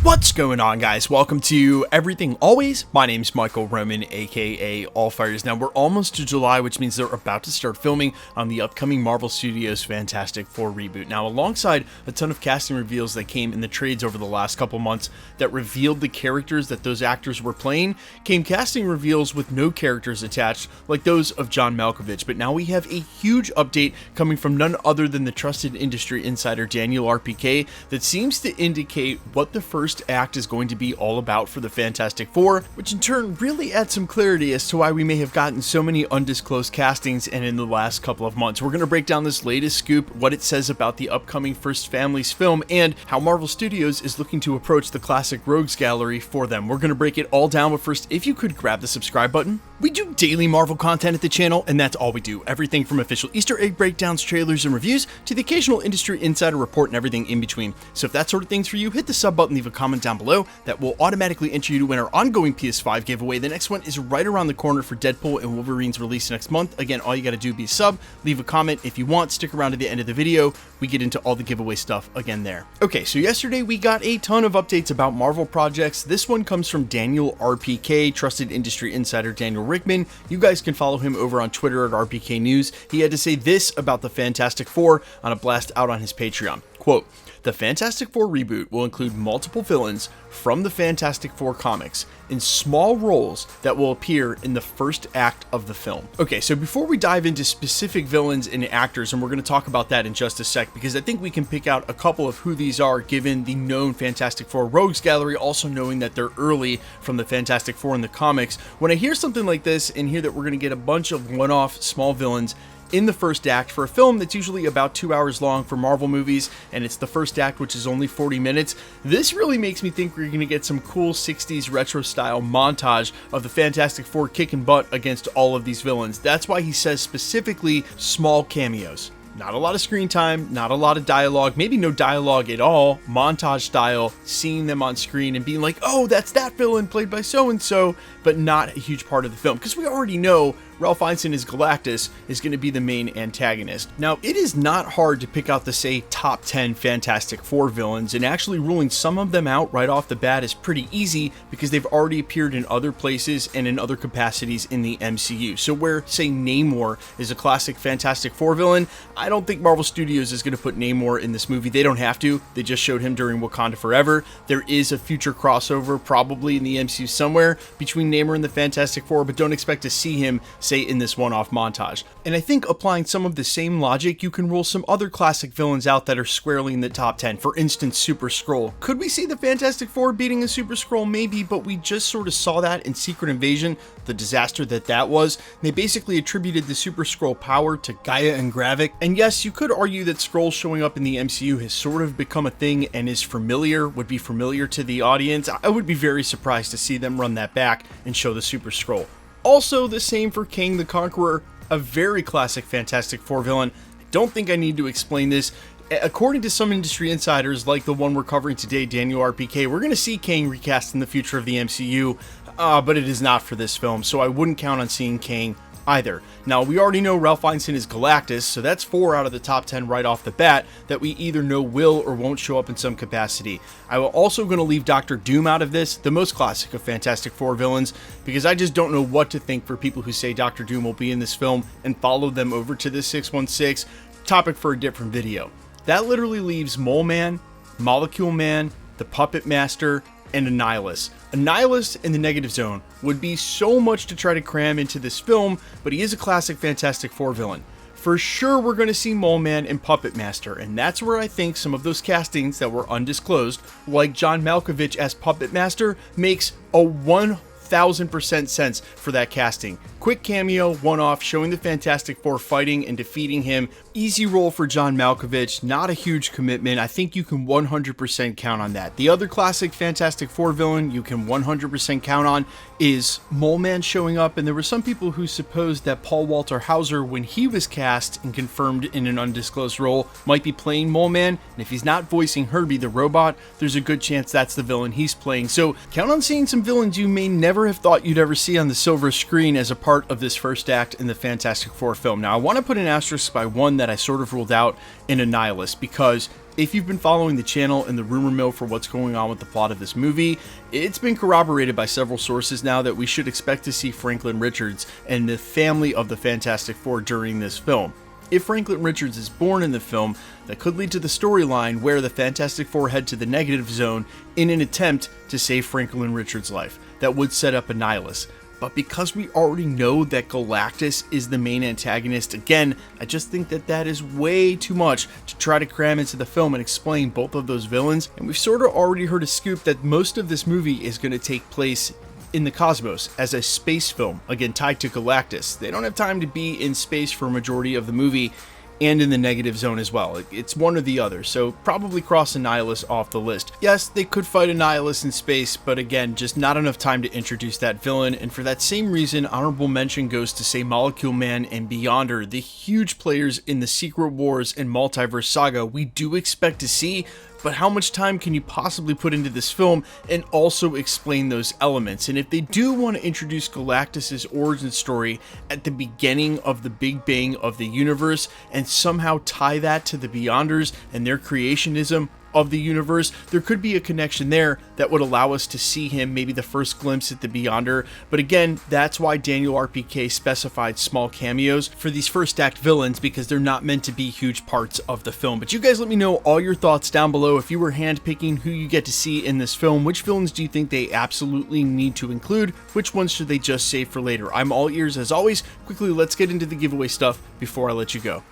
What's going on, guys? Welcome to Everything Always. My name's Michael Roman, aka Allfires. Now, we're almost to July, which means they're about to start filming on the upcoming Marvel Studios Fantastic Four reboot. Now, alongside a ton of casting reveals that came in the trades over the last couple months that revealed the characters that those actors were playing, came casting reveals with no characters attached, like those of John Malkovich. But now we have a huge update coming from none other than the trusted industry insider Daniel RPK that seems to indicate what the first act is going to be all about for the Fantastic Four, which in turn really adds some clarity as to why we may have gotten so many undisclosed castings and in the last couple of months. We're going to break down this latest scoop, what it says about the upcoming First Families film, and how Marvel Studios is looking to approach the classic Rogues Gallery for them. We're going to break it all down, but first, if you could grab the subscribe button. We do daily Marvel content at the channel, and that's all we do. Everything from official Easter egg breakdowns, trailers, and reviews, to the occasional industry insider report and everything in between. So if that sort of thing's for you, hit the sub button, leave a comment down below. That will automatically enter you to win our ongoing PS5 giveaway. The next one is right around the corner for Deadpool and Wolverine's release next month. Again, all you gotta do is be a sub, leave a comment if you want, stick around to the end of the video. We get into all the giveaway stuff again there. Okay, so yesterday we got a ton of updates about Marvel projects. This one comes from Daniel RPK, trusted industry insider Daniel Rickman. You guys can follow him over on Twitter at RPK News. He had to say this about the Fantastic Four on a blast out on his Patreon. Quote, "The Fantastic Four reboot will include multiple villains from the Fantastic Four comics in small roles that will appear in the first act of the film." Okay, so before we dive into specific villains and actors, and we're going to talk about that in just a sec, because I think we can pick out a couple of who these are given the known Fantastic Four Rogues Gallery, also knowing that they're early from the Fantastic Four in the comics. When I hear something like this and hear that we're going to get a bunch of one-off small villains in the first act for a film that's usually about 2 hours long for Marvel movies, and it's the first act, which is only 40 minutes, this really makes me think we're going to get some cool 60s retro style montage of the Fantastic Four kicking butt against all of these villains. That's why he says specifically small cameos. Not a lot of screen time, not a lot of dialogue, maybe no dialogue at all, montage style, seeing them on screen and being like, oh, that's that villain played by so-and-so, but not a huge part of the film, because we already know Ralph Fiennes as Galactus is going to be the main antagonist. Now, it is not hard to pick out the, say, top 10 Fantastic Four villains, and actually ruling some of them out right off the bat is pretty easy because they've already appeared in other places and in other capacities in the MCU. So where, say, Namor is a classic Fantastic Four villain, I don't think Marvel Studios is going to put Namor in this movie. They don't have to. They just showed him during Wakanda Forever. There is a future crossover probably in the MCU somewhere between Namor and the Fantastic Four, but don't expect to see him, say, in this one-off montage. And I think applying some of the same logic, you can rule some other classic villains out that are squarely in the top 10. For instance, Super Skrull. Could we see the Fantastic Four beating a Super Skrull? Maybe, but we just sort of saw that in Secret Invasion, the disaster that was. They basically attributed the Super Skrull power to Gaia and Gravik. And yes, you could argue that Skrulls showing up in the MCU has sort of become a thing and is familiar, would be familiar to the audience. I would be very surprised to see them run that back and show the Super Skrull. Also, the same for Kang the Conqueror, a very classic Fantastic Four villain. I don't think I need to explain this. According to some industry insiders, like the one we're covering today, Daniel RPK, we're going to see Kang recast in the future of the MCU, but it is not for this film, so I wouldn't count on seeing Kang either. Now, we already know Ralph Fiennes is Galactus, so that's 4 out of the top 10 right off the bat that we either know will or won't show up in some capacity. I will also going to leave Dr. Doom out of this, the most classic of Fantastic Four villains, because I just don't know what to think for people who say Dr. Doom will be in this film and follow them over to the 616, topic for a different video. That literally leaves Mole Man, Molecule Man, the Puppet Master, and Annihilus. Annihilus in the Negative Zone would be so much to try to cram into this film, but he is a classic Fantastic Four villain. For sure, we're going to see Mole Man and Puppet Master, and that's where I think some of those castings that were undisclosed, like John Malkovich as Puppet Master, makes a 1000% sense for that casting. Quick cameo, one-off, showing the Fantastic Four fighting and defeating him. Easy role for John Malkovich, not a huge commitment. I think you can 100% count on that. The other classic Fantastic Four villain you can 100% count on is Mole Man showing up, and there were some people who supposed that Paul Walter Hauser, when he was cast and confirmed in an undisclosed role, might be playing Mole Man, and if he's not voicing Herbie the robot, there's a good chance that's the villain he's playing. So count on seeing some villains you may never have thought you'd ever see on the silver screen as a part of this first act in the Fantastic Four film. Now, I want to put an asterisk by one that I sort of ruled out in Annihilus, because if you've been following the channel and the rumor mill for what's going on with the plot of this movie, it's been corroborated by several sources now that we should expect to see Franklin Richards and the family of the Fantastic Four during this film. If Franklin Richards is born in the film, that could lead to the storyline where the Fantastic Four head to the negative zone in an attempt to save Franklin Richards' life. That would set up Annihilus. But because we already know that Galactus is the main antagonist, again, I just think that that is way too much to try to cram into the film and explain both of those villains. And we've sort of already heard a scoop that most of this movie is going to take place in the cosmos as a space film, again tied to Galactus. They don't have time to be in space for a majority of the movie and in the negative zone as well. It's one or the other, so probably cross Annihilus off the list. Yes, they could fight Annihilus in space, but again, just not enough time to introduce that villain, and for that same reason, honorable mention goes to, say, Molecule Man and Beyonder, the huge players in the Secret Wars and Multiverse Saga we do expect to see. But how much time can you possibly put into this film and also explain those elements? And if they do want to introduce Galactus's origin story at the beginning of the Big Bang of the universe and somehow tie that to the Beyonders and their creationism of the universe, there could be a connection there that would allow us to see him, maybe the first glimpse at the Beyonder. But again, that's why Daniel RPK specified small cameos for these first act villains, because they're not meant to be huge parts of the film. But you guys let me know all your thoughts down below. If you were handpicking who you get to see in this film, which villains do you think they absolutely need to include? Which ones should they just save for later? I'm all ears as always. Quickly, let's get into the giveaway stuff before I let you go.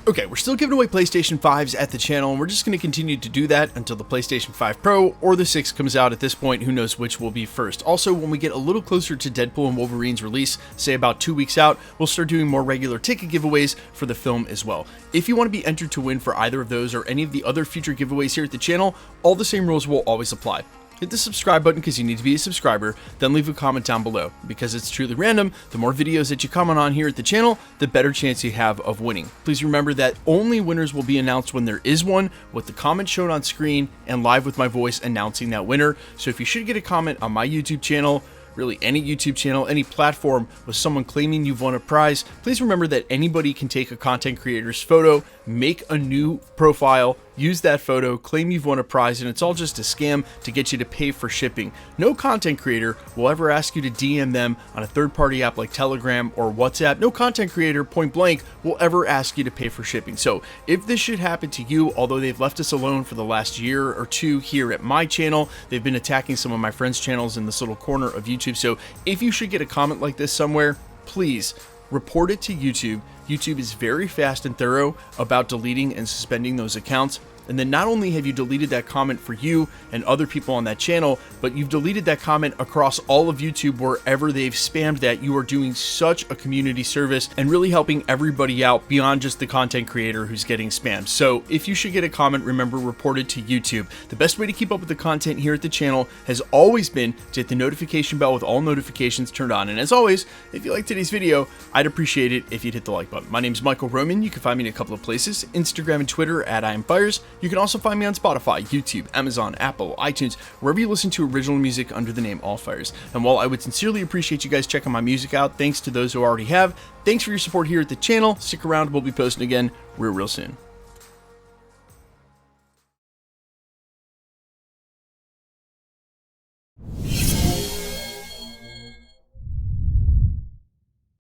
Okay, we're still giving away PlayStation 5s at the channel, and we're just going to continue to do that until the PlayStation 5 Pro or the 6 comes out. At this point, who knows which will be first. Also, when we get a little closer to Deadpool and Wolverine's release, say about 2 weeks out, we'll start doing more regular ticket giveaways for the film as well. If you want to be entered to win for either of those or any of the other future giveaways here at the channel, all the same rules will always apply. Hit the subscribe button because you need to be a subscriber, then leave a comment down below. Because it's truly random, the more videos that you comment on here at the channel, the better chance you have of winning. Please remember that only winners will be announced when there is one, with the comment shown on screen and live with my voice announcing that winner. So if you should get a comment on my YouTube channel, really any YouTube channel, any platform with someone claiming you've won a prize, please remember that anybody can take a content creator's photo, make a new profile, use that photo, claim you've won a prize, and it's all just a scam to get you to pay for shipping. No content creator will ever ask you to DM them on a third-party app like Telegram or WhatsApp. No content creator, point blank, will ever ask you to pay for shipping. So if this should happen to you, although they've left us alone for the last year or two here at my channel, they've been attacking some of my friends' channels in this little corner of YouTube. So if you should get a comment like this somewhere, please report it to YouTube. YouTube is very fast and thorough about deleting and suspending those accounts. And then not only have you deleted that comment for you and other people on that channel, but you've deleted that comment across all of YouTube wherever they've spammed that. You are doing such a community service and really helping everybody out beyond just the content creator who's getting spammed. So if you should get a comment, remember, report it to YouTube. The best way to keep up with the content here at the channel has always been to hit the notification bell with all notifications turned on. And as always, if you liked today's video, I'd appreciate it if you'd hit the like button. My name's Michael Roman. You can find me in a couple of places, Instagram and Twitter at IamFires. You can also find me on Spotify, YouTube, Amazon, Apple, iTunes, wherever you listen to original music under the name Allfires. And while I would sincerely appreciate you guys checking my music out, thanks to those who already have, thanks for your support here at the channel. Stick around, we'll be posting again real soon.